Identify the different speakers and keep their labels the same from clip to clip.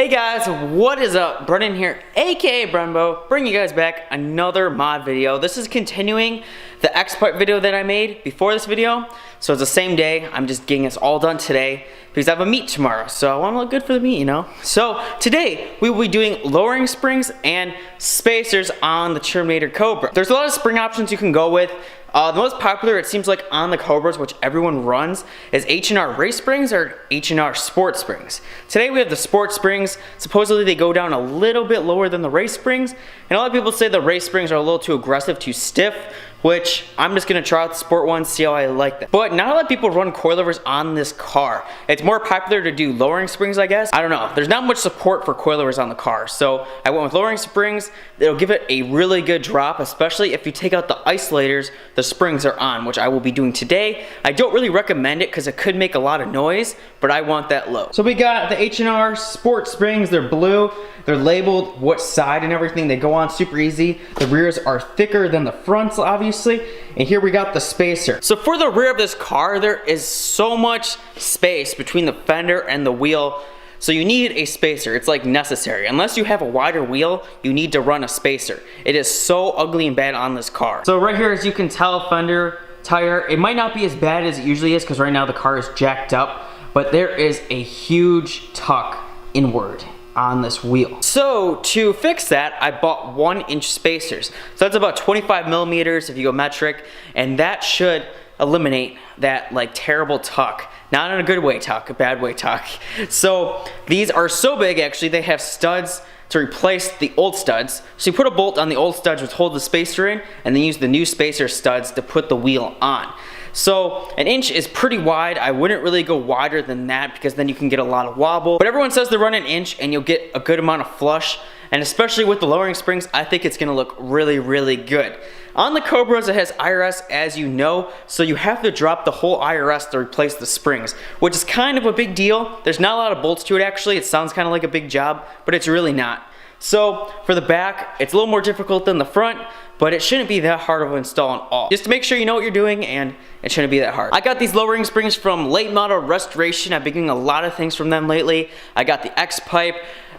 Speaker 1: Hey guys, what is up? Brennan here, aka Brenbo, bringing you guys back another mod video. This is continuing the X-Pipe video that I made before this video. So it's the same day, I'm just getting this all done today because I have a meet tomorrow. So I want to look good for the meet, you know? So today, we will be doing lowering springs and spacers on the Terminator Cobra. There's a lot of spring options you can go with. The most popular, it seems like, on the Cobras, which everyone runs, is H&R Race Springs or H&R Sport Springs. Today we have the Sport Springs. Supposedly they go down a little bit lower than the Race Springs, and a lot of people say the Race Springs are a little too aggressive, too stiff, which I'm just gonna try out the Sport ones, see how I like them. But not a lot of people run coilovers on this car. It's more popular to do lowering springs, I guess. I don't know, there's not much support for coilovers on the car, so I went with lowering springs. It'll give it a really good drop, especially if you take out the isolators the springs are on, which I will be doing today. I don't really recommend it because it could make a lot of noise, but I want that low. So we got the H&R Sport Springs. They're blue. They're labeled what side and everything. They go on super easy. The rears are thicker than the fronts, obviously. And here we got the spacer. So for the rear of this car, there is so much space between the fender and the wheel. So you need a spacer. It's like necessary. Unless you have a wider wheel, you need to run a spacer. It is so ugly and bad on this car. So right here, as you can tell, fender, tire, it might not be as bad as it usually is because right now the car is jacked up, but there is a huge tuck inward on this wheel. So to fix that, I bought 1-inch spacers. So that's about 25 millimeters if you go metric, and that should eliminate that like terrible tuck. Not in a good way tuck, a bad way tuck. So these are so big, actually, they have studs to replace the old studs. So you put a bolt on the old studs which hold the spacer in, and then use the new spacer studs to put the wheel on. So 1 inch is pretty wide. I wouldn't really go wider than that because then you can get a lot of wobble. But everyone says to run 1 inch and you'll get a good amount of flush. And especially with the lowering springs, I think it's gonna look really, really good. On the Cobras, it has IRS, as you know, so you have to drop the whole IRS to replace the springs, which is kind of a big deal. There's not a lot of bolts to it, actually. It sounds kind of like a big job, but it's really not. So for the back, it's a little more difficult than the front, but it shouldn't be that hard of an install at all. Just to make sure you know what you're doing, and it shouldn't be that hard. I got these lowering springs from Late Model Restoration. I've been getting a lot of things from them lately. I got the X-Pipe,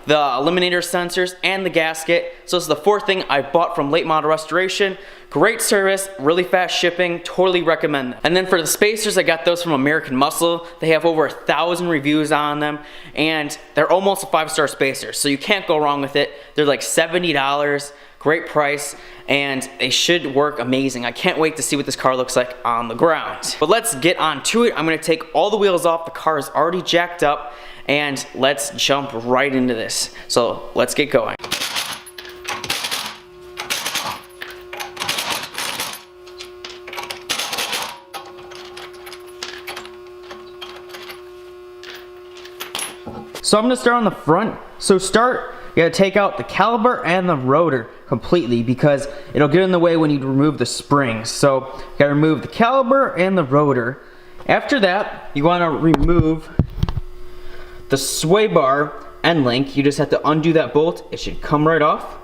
Speaker 1: the eliminator sensors, and the gasket. So this is the fourth thing I bought from Late Model Restoration. Great service, really fast shipping, totally recommend them. And then for the spacers, I got those from American Muscle. They have over 1,000 reviews on them, and they're almost a 5-star spacer, so you can't go wrong with it. They're like $70, great price, and they should work amazing. I can't wait to see what this car looks like on the ground. But let's get on to it. I'm gonna take all the wheels off. The car is already jacked up, and let's jump right into this. So let's get going. So I'm gonna start on the front. So you gotta take out the caliper and the rotor completely because it'll get in the way when you remove the springs. So you gotta remove the caliper and the rotor. After that, you wanna remove the sway bar end link. You just have to undo that bolt. It should come right off.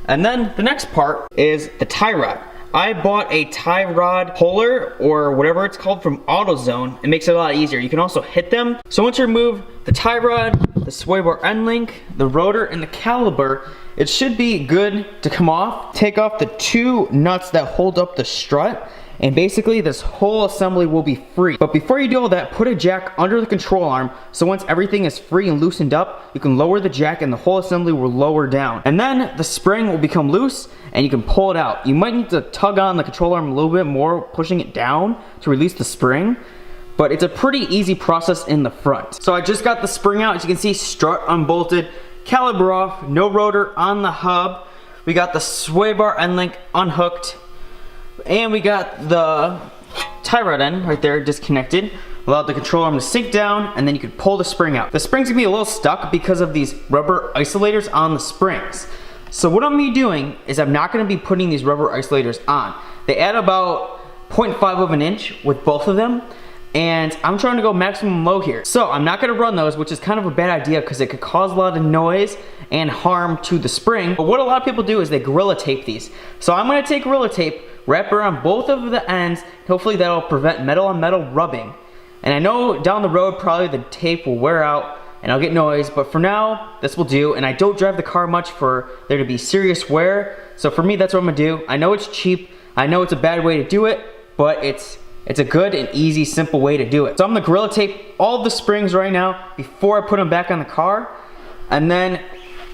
Speaker 1: And then the next part is the tie rod. I bought a tie rod puller or whatever it's called from AutoZone. It makes it a lot easier. You can also hit them. So once you remove the tie rod, the sway bar end link, the rotor, and the caliper, it should be good to come off. Take off the 2 nuts that hold up the strut, and basically this whole assembly will be free. But before you do all that, put a jack under the control arm, so once everything is free and loosened up, you can lower the jack and the whole assembly will lower down. And then the spring will become loose and you can pull it out. You might need to tug on the control arm a little bit more, pushing it down to release the spring, but it's a pretty easy process in the front. So I just got the spring out. As you can see, strut unbolted, caliper off, no rotor on the hub. We got the sway bar end link unhooked, and we got the tie rod end right there disconnected. Allow the control arm to sink down, and then you can pull the spring out. The spring's gonna be a little stuck because of these rubber isolators on the springs. So what I'm gonna be doing is I'm not gonna be putting these rubber isolators on. They add about 0.5 of an inch with both of them, and I'm trying to go maximum low here. So I'm not gonna run those, which is kind of a bad idea because it could cause a lot of noise and harm to the spring. But what a lot of people do is they Gorilla Tape these. So I'm gonna take Gorilla Tape, wrap it around both of the ends, hopefully that'll prevent metal on metal rubbing. And I know down the road probably the tape will wear out and I'll get noise, but for now, this will do. And I don't drive the car much for there to be serious wear. So for me, that's what I'm gonna do. I know it's cheap. I know it's a bad way to do it, but it's a good and easy, simple way to do it. So I'm gonna Gorilla Tape all the springs right now before I put them back on the car. And then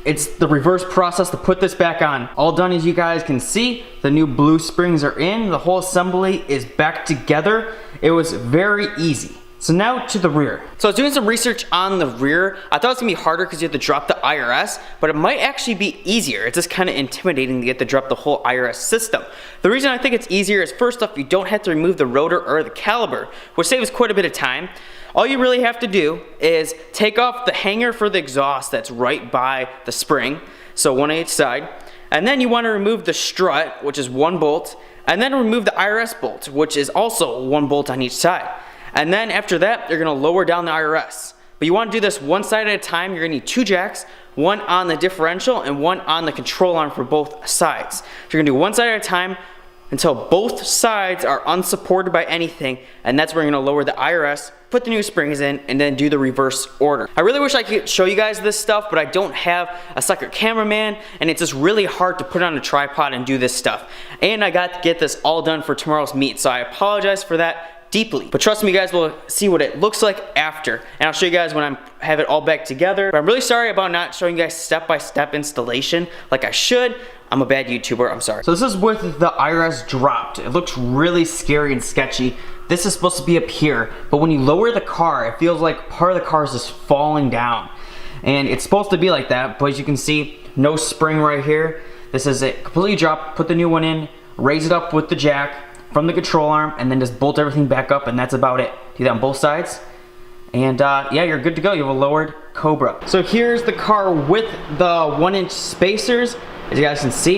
Speaker 1: it's the reverse process to put this back on. All done, as you guys can see. The new blue springs are in. The whole assembly is back together. It was very easy. So now to the rear. So I was doing some research on the rear. I thought it was gonna be harder because you have to drop the IRS, but it might actually be easier. It's just kind of intimidating to get to drop the whole IRS system. The reason I think it's easier is, first off, you don't have to remove the rotor or the caliper, which saves quite a bit of time. All you really have to do is take off the hanger for the exhaust that's right by the spring, so one on each side, and then you want to remove the strut, which is 1 bolt, and then remove the IRS bolt, which is also 1 bolt on each side. And then after that, you're gonna lower down the IRS. But you wanna do this one side at a time. You're gonna need 2 jacks, 1 on the differential and 1 on the control arm for both sides. So you're gonna do 1 side at a time until both sides are unsupported by anything, and that's where you're gonna lower the IRS, put the new springs in, and then do the reverse order. I really wish I could show you guys this stuff, but I don't have a second cameraman, and it's just really hard to put on a tripod and do this stuff. And I got to get this all done for tomorrow's meet, so I apologize for that deeply. But trust me, you guys will see what it looks like after, and I'll show you guys when I have it all back together. But I'm really sorry about not showing you guys step-by-step installation like I should. I'm a bad YouTuber, I'm sorry. So this is with the IRS dropped. It looks really scary and sketchy. This is supposed to be up here, but when you lower the car, it feels like part of the car is just falling down. And it's supposed to be like that, but as you can see, no spring right here. This is it, completely dropped. Put the new one in, raise it up with the jack from the control arm, and then just bolt everything back up, and that's about it. Do that on both sides, and yeah, you're good to go. You have a lowered Cobra. So here's the car with the 1-inch spacers. As you guys can see,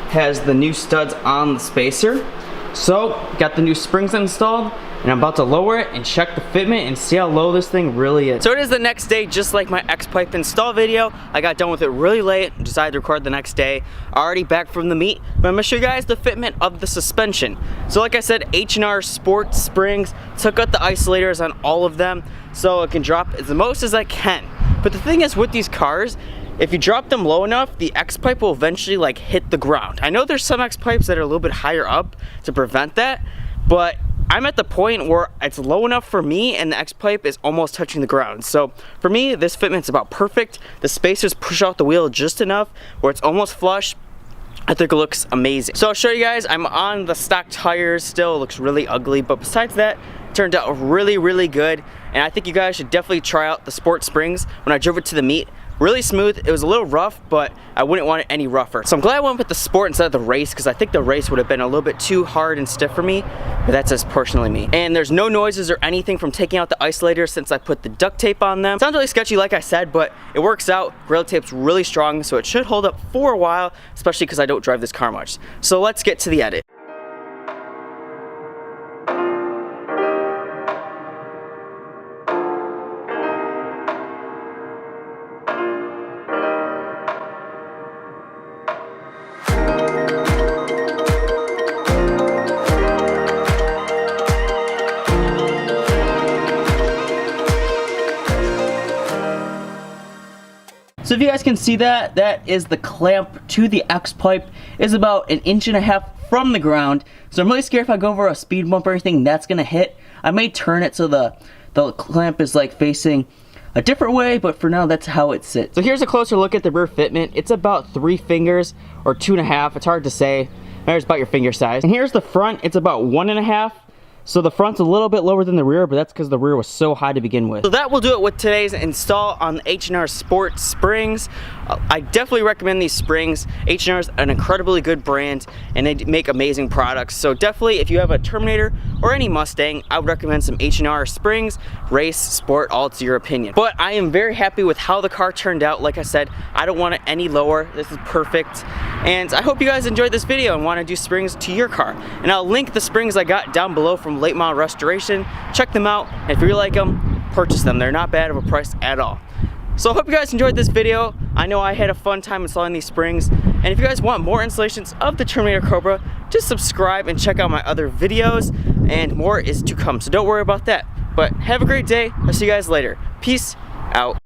Speaker 1: has the new studs on the spacer. So got the new springs installed, and I'm about to lower it and check the fitment and see how low this thing really is. So it is the next day, just like my X-Pipe install video. I got done with it really late, decided to record the next day. Already back from the meet, but I'm gonna show you guys the fitment of the suspension. So like I said, H&R Sport springs, took out the isolators on all of them, so it can drop as most as I can. But the thing is with these cars, if you drop them low enough, the X-Pipe will eventually like hit the ground. I know there's some X-Pipes that are a little bit higher up to prevent that, but I'm at the point where it's low enough for me and the X-Pipe is almost touching the ground. So for me, this fitment's about perfect. The spacers push out the wheel just enough where it's almost flush. I think it looks amazing. So I'll show you guys, I'm on the stock tires still. It looks really ugly, but besides that, it turned out really, really good. And I think you guys should definitely try out the Sport springs. When I drove it to the meet, really smooth. It was a little rough, but I wouldn't want it any rougher. So I'm glad I went with the Sport instead of the race, because I think the race would have been a little bit too hard and stiff for me, but that's just personally me. And there's no noises or anything from taking out the isolators since I put the duct tape on them. Sounds really sketchy like I said, but it works out. Gorilla Tape's really strong, so it should hold up for a while, especially because I don't drive this car much. So let's get to the edit. So if you guys can see that, that is the clamp to the X-Pipe. Is about 1.5 inches from the ground. So I'm really scared if I go over a speed bump or anything, that's gonna hit. I may turn it so the clamp is like facing a different way, but for now that's how it sits. So here's a closer look at the rear fitment. It's about 3 fingers or 2.5. It's hard to say. There's about your finger size. And here's the front. It's about 1.5. So the front's a little bit lower than the rear, but that's because the rear was so high to begin with. So that will do it with today's install on the H&R Sport springs. I definitely recommend these springs. H&R is an incredibly good brand, and they make amazing products. So definitely, if you have a Terminator or any Mustang, I would recommend some H&R springs. Race, sport, all it's your opinion. But I am very happy with how the car turned out. Like I said, I don't want it any lower. This is perfect. And I hope you guys enjoyed this video and want to do springs to your car. And I'll link the springs I got down below from Late Model Restoration. Check them out. And if you like them, purchase them. They're not bad of a price at all. So I hope you guys enjoyed this video. I know I had a fun time installing these springs. And if you guys want more installations of the Terminator Cobra, just subscribe and check out my other videos. And more is to come, so don't worry about that. But have a great day. I'll see you guys later. Peace out.